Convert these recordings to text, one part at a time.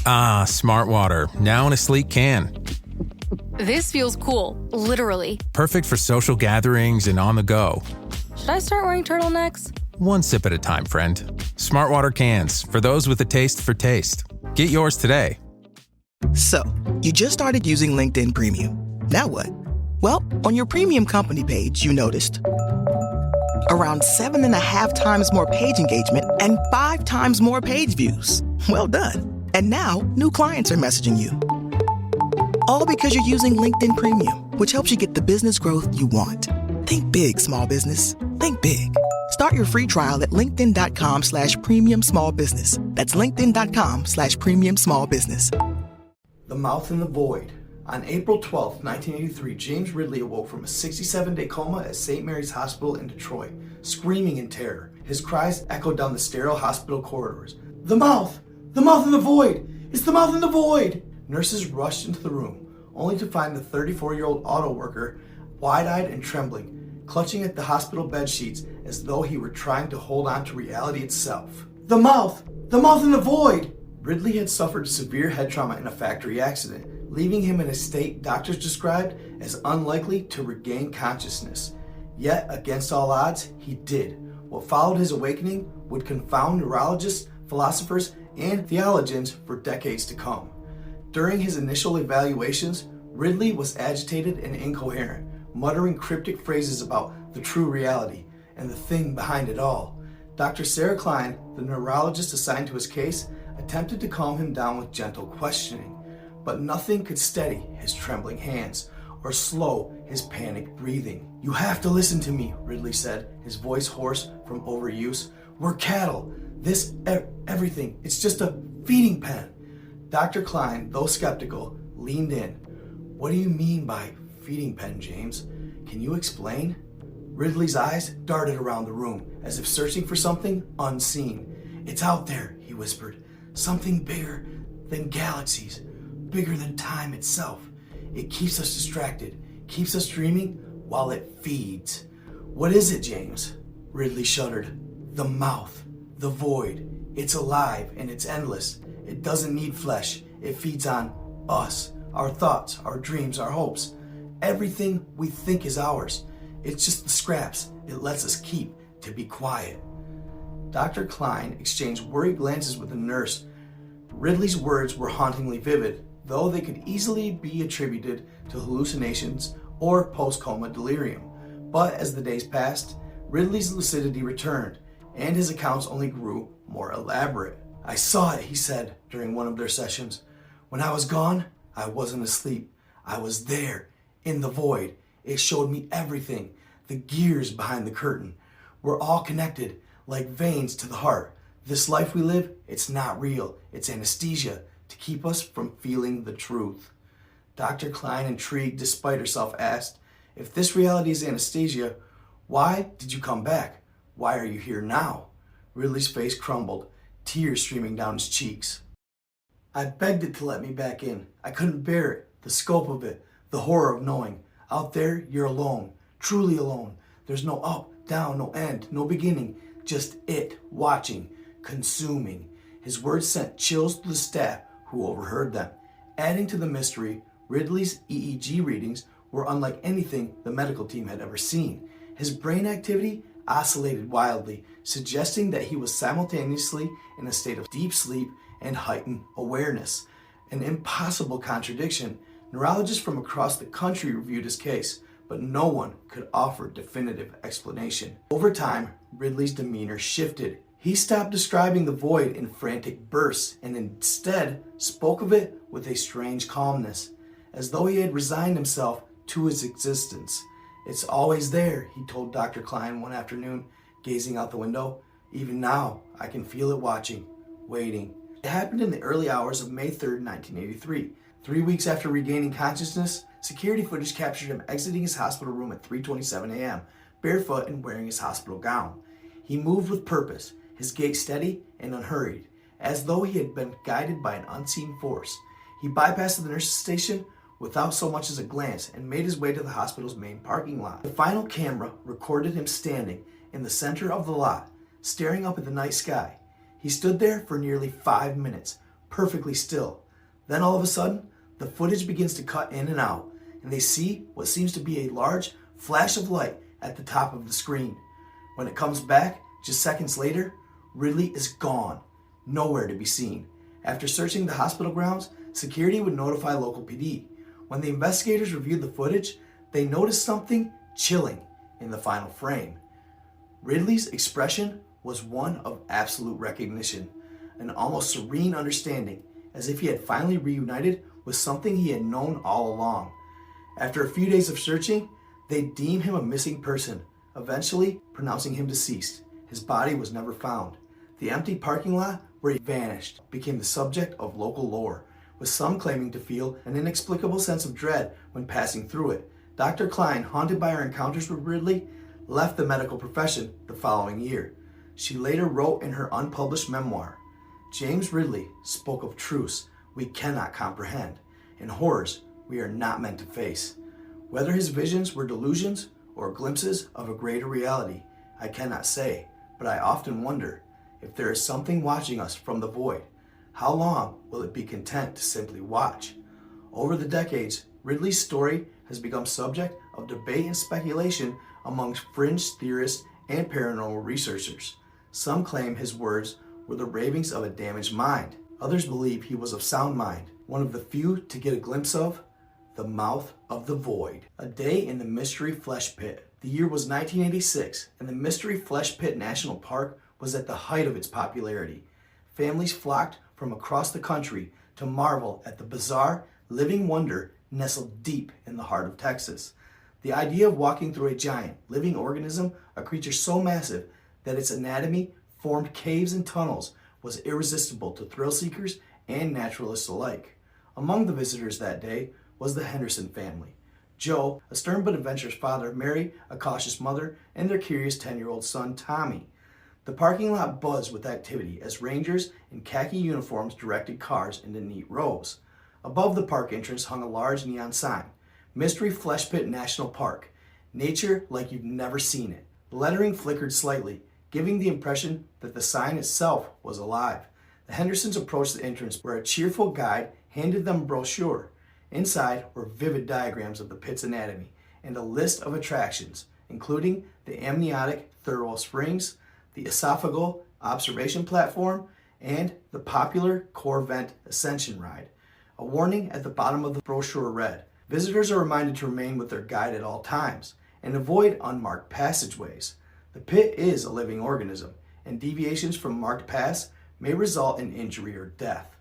Ah, Smart Water, now in a sleek can. This feels cool, literally. Perfect for social gatherings and on the go. Should I start wearing turtlenecks? One sip at a time, friend. Smart Water cans, for those with a taste for taste. Get yours today. So, you just started using LinkedIn Premium. Now what? Well, on your premium company page, you noticed around 7.5 times more page engagement and 5 times more page views. Well done. And now, new clients are messaging you. All because you're using LinkedIn Premium, which helps you get the business growth you want. Think big, small business. Think big. Start your free trial at linkedin.com/premium small business. That's linkedin.com/premium small business. The Mouth in the Void. On April 12, 1983, James Ridley awoke from a 67-day coma at St. Mary's Hospital in Detroit, screaming in terror. His cries echoed down the sterile hospital corridors. The mouth! The mouth in the void! It's the mouth in the void! Nurses rushed into the room, only to find the 34-year-old auto worker wide-eyed and trembling, clutching at the hospital bed sheets as though he were trying to hold on to reality itself. The mouth! The mouth in the void! Ridley had suffered severe head trauma in a factory accident, leaving him in a state doctors described as unlikely to regain consciousness. Yet, against all odds, he did. What followed his awakening would confound neurologists, philosophers, and theologians for decades to come. During his initial evaluations, Ridley was agitated and incoherent, muttering cryptic phrases about the true reality and the thing behind it all. Dr. Sarah Klein, the neurologist assigned to his case, attempted to calm him down with gentle questioning, but nothing could steady his trembling hands or slow his panicked breathing. You have to listen to me, Ridley said, his voice hoarse from overuse. We're cattle. This, everything, it's just a feeding pen. Dr. Klein, though skeptical, leaned in. What do you mean by feeding pen, James? Can you explain? Ridley's eyes darted around the room as if searching for something unseen. It's out there, he whispered. Something bigger than galaxies, bigger than time itself. It keeps us distracted, keeps us dreaming while it feeds. What is it, James? Ridley shuddered. The mouth, the void. It's alive and it's endless. It doesn't need flesh. It feeds on us, our thoughts, our dreams, our hopes. Everything we think is ours. It's just the scraps it lets us keep to be quiet. Dr. Klein exchanged worried glances with the nurse. Ridley's words were hauntingly vivid, though they could easily be attributed to hallucinations or post-coma delirium. But as the days passed, Ridley's lucidity returned, and his accounts only grew more elaborate. I saw it, he said during one of their sessions. When I was gone, I wasn't asleep. I was there, in the void. It showed me everything, the gears behind the curtain. We're all connected, like veins to the heart. This life we live, it's not real. It's anesthesia to keep us from feeling the truth. Dr. Klein, intrigued despite herself, asked, if this reality is anesthesia, why did you come back? Why are you here now? Ridley's face crumbled, tears streaming down his cheeks. I begged it to let me back in. I couldn't bear it, the scope of it, the horror of knowing. Out there, you're alone, truly alone. There's no up, down, no end, no beginning, just it, watching, consuming. His words sent chills through the staff who overheard them. Adding to the mystery, Ridley's EEG readings were unlike anything the medical team had ever seen. His brain activity oscillated wildly, suggesting that he was simultaneously in a state of deep sleep and heightened awareness. An impossible contradiction. Neurologists from across the country reviewed his case, but no one could offer definitive explanation. Over time, Ridley's demeanor shifted. He stopped describing the void in frantic bursts and instead spoke of it with a strange calmness, as though he had resigned himself to its existence. It's always there, he told Dr. Klein one afternoon, gazing out the window. Even now, I can feel it watching, waiting. It happened in the early hours of May 3rd, 1983. 3 weeks after regaining consciousness, security footage captured him exiting his hospital room at 3:27 a.m., barefoot and wearing his hospital gown. He moved with purpose, his gait steady and unhurried, as though he had been guided by an unseen force. He bypassed the nurse's station without so much as a glance and made his way to the hospital's main parking lot. The final camera recorded him standing in the center of the lot, staring up at the night sky. He stood there for nearly 5 minutes, perfectly still. Then all of a sudden, the footage begins to cut in and out, and they see what seems to be a large flash of light at the top of the screen. When it comes back, just seconds later, Ridley is gone, nowhere to be seen. After searching the hospital grounds, security would notify local PD. When the investigators reviewed the footage, they noticed something chilling in the final frame. Ridley's expression was one of absolute recognition, an almost serene understanding, as if he had finally reunited with something he had known all along. After a few days of searching, they deemed him a missing person, eventually pronouncing him deceased. His body was never found. The empty parking lot where he vanished became the subject of local lore, with some claiming to feel an inexplicable sense of dread when passing through it. Dr. Klein, haunted by her encounters with Ridley, left the medical profession the following year. She later wrote in her unpublished memoir, "James Ridley spoke of truths we cannot comprehend, and horrors we are not meant to face. Whether his visions were delusions or glimpses of a greater reality, I cannot say, but I often wonder if there is something watching us from the void. How long will it be content to simply watch?" Over the decades, Ridley's story has become subject of debate and speculation amongst fringe theorists and paranormal researchers. Some claim his words were the ravings of a damaged mind. Others believe he was of sound mind, one of the few to get a glimpse of the mouth of the void. A day in the Mystery Flesh Pit. The year was 1986, and the Mystery Flesh Pit National Park was at the height of its popularity. Families flocked from across the country to marvel at the bizarre, living wonder nestled deep in the heart of Texas. The idea of walking through a giant, living organism, a creature so massive that its anatomy formed caves and tunnels, was irresistible to thrill seekers and naturalists alike. Among the visitors that day was the Henderson family. Joe, a stern but adventurous father, Mary, a cautious mother, and their curious 10-year-old son, Tommy. The parking lot buzzed with activity as rangers in khaki uniforms directed cars into neat rows. Above the park entrance hung a large neon sign, Mystery Flesh Pit National Park, nature like you've never seen it. The lettering flickered slightly, giving the impression that the sign itself was alive. The Hendersons approached the entrance where a cheerful guide handed them a brochure. Inside were vivid diagrams of the pit's anatomy and a list of attractions, including the amniotic thermal springs, the esophageal observation platform, and the popular core vent ascension ride. A warning at the bottom of the brochure read, "Visitors are reminded to remain with their guide at all times and avoid unmarked passageways. The pit is a living organism, and deviations from marked paths may result in injury or death."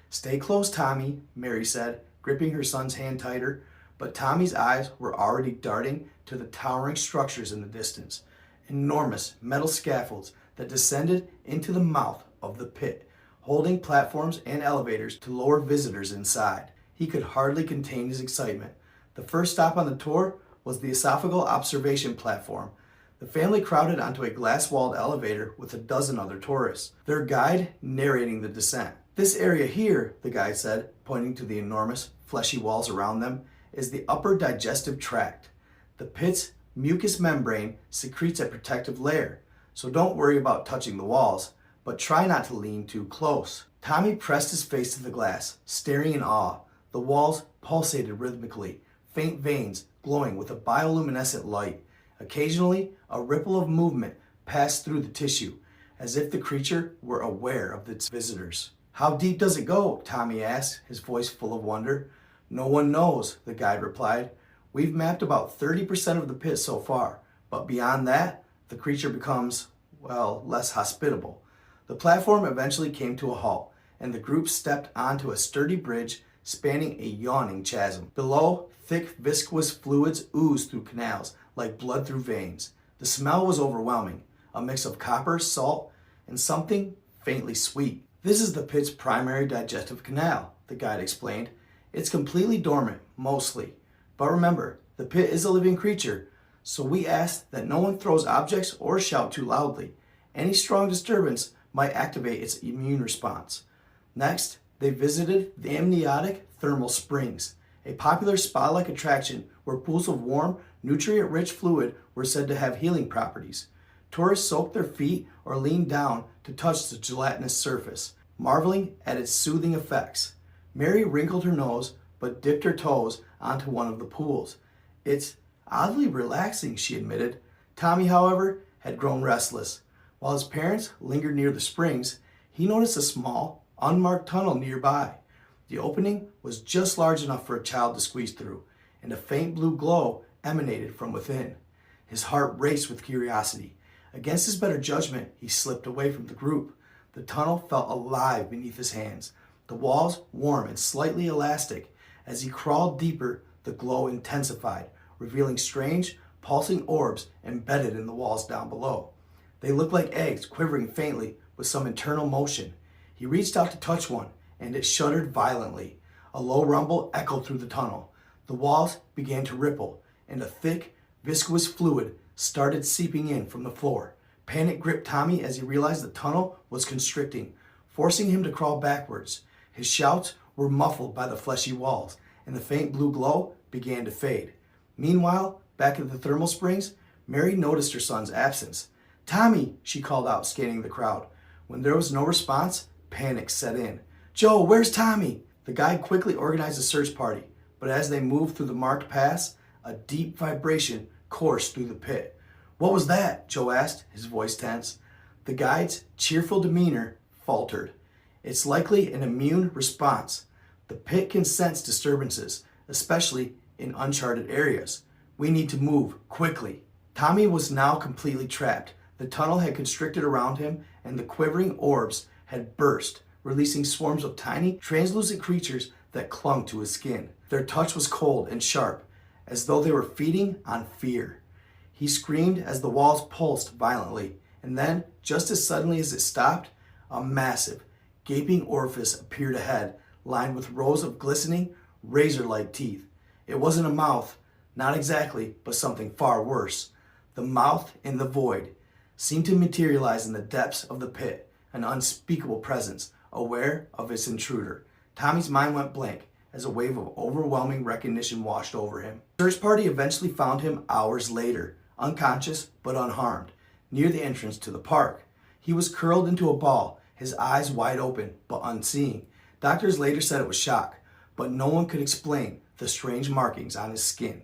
"Stay close, Tommy," Mary said, gripping her son's hand tighter, but Tommy's eyes were already darting to the towering structures in the distance, enormous metal scaffolds that descended into the mouth of the pit, holding platforms and elevators to lower visitors inside. He could hardly contain his excitement. The first stop on the tour was the esophageal observation platform. The family crowded onto a glass-walled elevator with a dozen other tourists, their guide narrating the descent. "This area here," the guide said, pointing to the enormous, fleshy walls around them, "is the upper digestive tract. The pit's mucous membrane secretes a protective layer, so don't worry about touching the walls, but try not to lean too close." Tommy pressed his face to the glass, staring in awe. The walls pulsated rhythmically, faint veins glowing with a bioluminescent light. Occasionally, a ripple of movement passed through the tissue, as if the creature were aware of its visitors. "How deep does it go?" Tommy asked, his voice full of wonder. "No one knows," the guide replied. "We've mapped about 30% of the pit so far, but beyond that, the creature becomes, well, less hospitable." The platform eventually came to a halt, and the group stepped onto a sturdy bridge spanning a yawning chasm. Below, thick, viscous fluids oozed through canals like blood through veins. The smell was overwhelming, a mix of copper, salt, and something faintly sweet. "This is the pit's primary digestive canal," the guide explained. "It's completely dormant, mostly. But remember, the pit is a living creature, so we ask that no one throws objects or shout too loudly. Any strong disturbance might activate its immune response." Next, they visited the amniotic thermal springs, a popular spa-like attraction where pools of warm, nutrient-rich fluid were said to have healing properties. Tourists soaked their feet or leaned down to touch the gelatinous surface. marveling at its soothing effects. Mary wrinkled her nose but dipped her toes onto one of the pools. "It's oddly relaxing," she admitted. Tommy, however, had grown restless. While his parents lingered near the springs, he noticed a small, unmarked tunnel nearby. The opening was just large enough for a child to squeeze through, and a faint blue glow emanated from within. His heart raced with curiosity. Against his better judgment, he slipped away from the group. The tunnel felt alive beneath his hands, the walls warm and slightly elastic. As he crawled deeper, the glow intensified, revealing strange, pulsing orbs embedded in the walls down below. They looked like eggs, quivering faintly with some internal motion. He reached out to touch one, and it shuddered violently. A low rumble echoed through the tunnel. The walls began to ripple, and a thick, viscous fluid started seeping in from the floor. Panic gripped Tommy as he realized the tunnel was constricting, forcing him to crawl backwards. His shouts were muffled by the fleshy walls, and the faint blue glow began to fade. Meanwhile, back at the thermal springs, Mary noticed her son's absence. "Tommy," she called out, scanning the crowd. When there was no response, panic set in. "Joe, where's Tommy?" The guide quickly organized a search party, but as they moved through the marked paths, a deep vibration coursed through the pit. "What was that?" Joe asked, his voice tense. The guide's cheerful demeanor faltered. "It's likely an immune response. The pit can sense disturbances, especially in uncharted areas. We need to move quickly." Tommy was now completely trapped. The tunnel had constricted around him, and the quivering orbs had burst, releasing swarms of tiny, translucent creatures that clung to his skin. Their touch was cold and sharp, as though they were feeding on fear. He screamed as the walls pulsed violently, and then, just as suddenly as it stopped, a massive, gaping orifice appeared ahead, lined with rows of glistening, razor-like teeth. It wasn't a mouth, not exactly, but something far worse. The mouth in the void seemed to materialize in the depths of the pit, an unspeakable presence, aware of its intruder. Tommy's mind went blank as a wave of overwhelming recognition washed over him. The search party eventually found him hours later, unconscious but unharmed, near the entrance to the park. He was curled into a ball, his eyes wide open but unseeing. Doctors later said it was shock, but no one could explain the strange markings on his skin,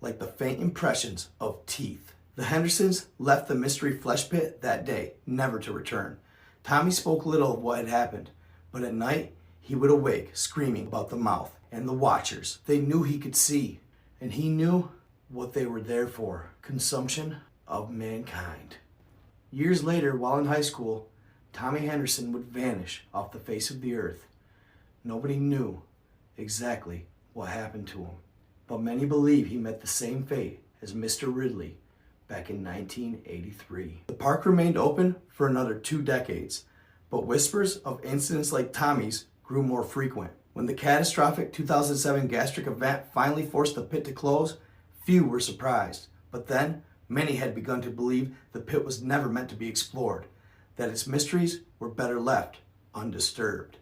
like the faint impressions of teeth. The Hendersons left the mystery flesh pit that day, never to return. Tommy spoke little of what had happened, but at night he would awake screaming about the mouth and the watchers. They knew he could see, and he knew what they were there for: consumption of mankind. Years later, while in high school, Tommy Henderson would vanish off the face of the earth. Nobody knew exactly what happened to him, but many believe he met the same fate as Mr. Ridley back in 1983. The park remained open for another 2 decades, but whispers of incidents like Tommy's grew more frequent. When the catastrophic 2007 gastric event finally forced the pit to close, few were surprised. But then, many had begun to believe the pit was never meant to be explored, that its mysteries were better left undisturbed.